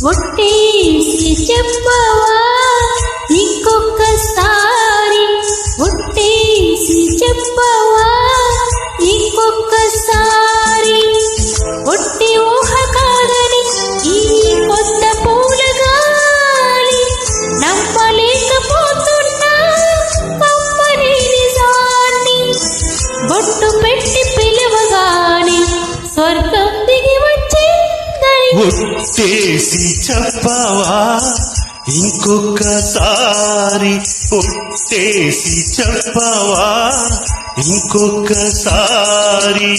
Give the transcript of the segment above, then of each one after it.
ఒట్టేసి చెప్పవా ఇంకొకసారి, ఒట్టేసి చెప్పవా ఇంకొకసారి. ఒట్టి ఊహ కాదని ఈ కొత్త పూల గాలి నమ్మలేకపోతున్నా కమ్మని నిజాన్ని. బొట్టు పెట్టి పిలవగానే స్వర్గం దిగి వచ్చిందని. ఒట్టేసి చెప్పవా ఇంకొకసారి, ఒట్టేసి చెప్పవా ఇంకొకసారి.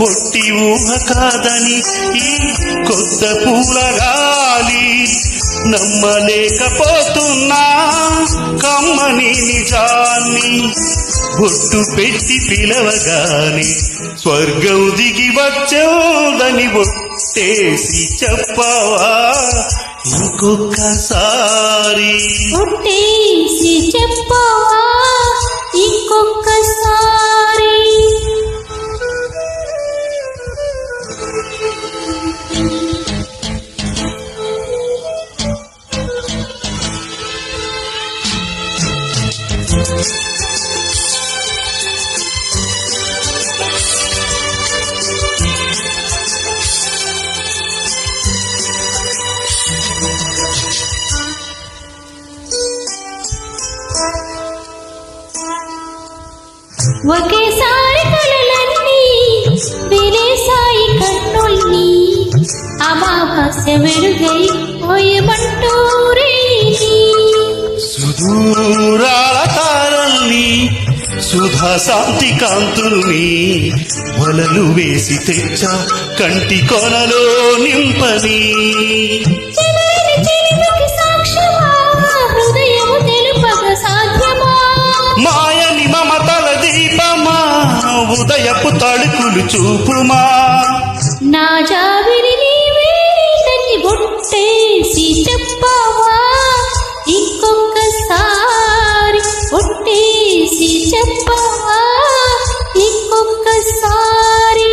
ఒట్టి ఊహ కాదని ఈ కొత్త పూల గాలి నమ్మలేకపోతున్నా కమ్మని నిజాన్ని. బొట్టు పెట్టి పిలవగానే స్వర్గం దిగి వచ్చోదని. ఒట్టేసి చెప్పవా ఇంకొకసారి, ఒట్టేసి చెప్పవా ఇంకొకసారి. ఒకేసారి కలలన్నీ వినేసాయి కన్నుల్ని, అమావాస్య వెలుగై పోయమంటూరే. సుదూరాల తారల్ని సుధా శాంతి కాంతుల్ని వలలు వేసి తెచ్చా కంటి కొనలో నింపని. హృదయము తెలుపగ సాధ్యమా? మాయని మమతల దీపమా ఉదయపు తడుకులు చూపుమా. నా జాబిరి నీవేనని ఒట్టేసి చెప్పవా ఇంకొకసారి, ఒట్టేసి చెప్పవా ఇంకొకసారి.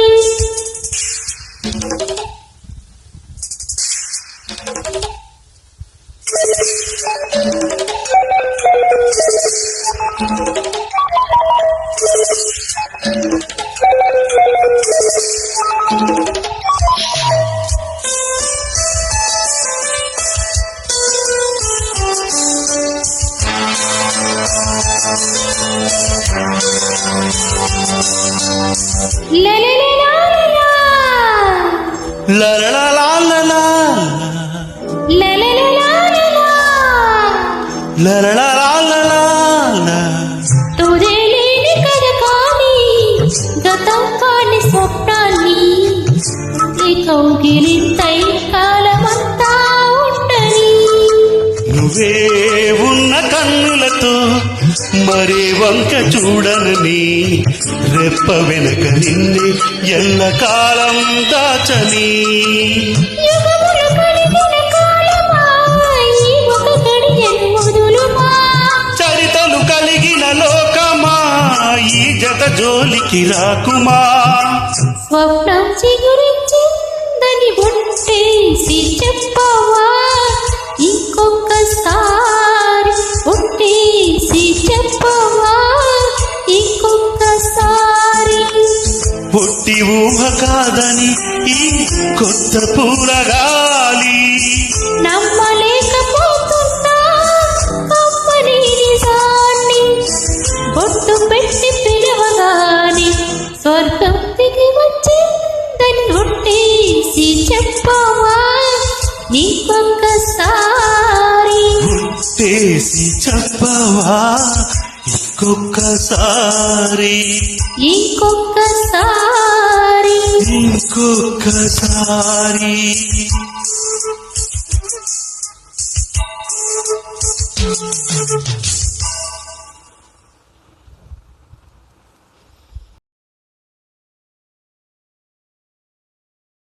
లలలలాలా, లలలలాలా, లలలలాలా, లలలలాలా. తుదేలేని కథ కాని గతం కాని స్వప్నాన్ని కౌగిలింతై కాలమంతా ఉండని. నువ్వే ఉన్న కన్నులతో మరే వంక చూడనని రెప్ప వెనక నిన్నే ఎల్లకాలం దాచని. యుగములు కలిగిన కాలమా ఈ ఒక గడియను వదులుమా. చరితలు కలిగిన లోకమా ఈ జత జోలికి రాకుమా. స్వప్నం చిగురించిందని ఒట్టేసి చెప్పవా ఇంకొకసారి, ఒట్టేసి చెప్పవా ఇంకొకసారి. పొట్టి ఊహ కాదని ఈ కొత్త పూల గాలి నమ్మలేకపోతున్నా కమ్మని నిజాన్ని. బొట్టు పెట్టి పిలవగానే స్వర్గం దిగి వచ్చిందని ఒట్టేసి చెప్పవా ఇంకొకసారి, ఒట్టేసి చెప్పవా ఇంకొకసారి, ఇంకొకసారి, ఇంకొకసారి.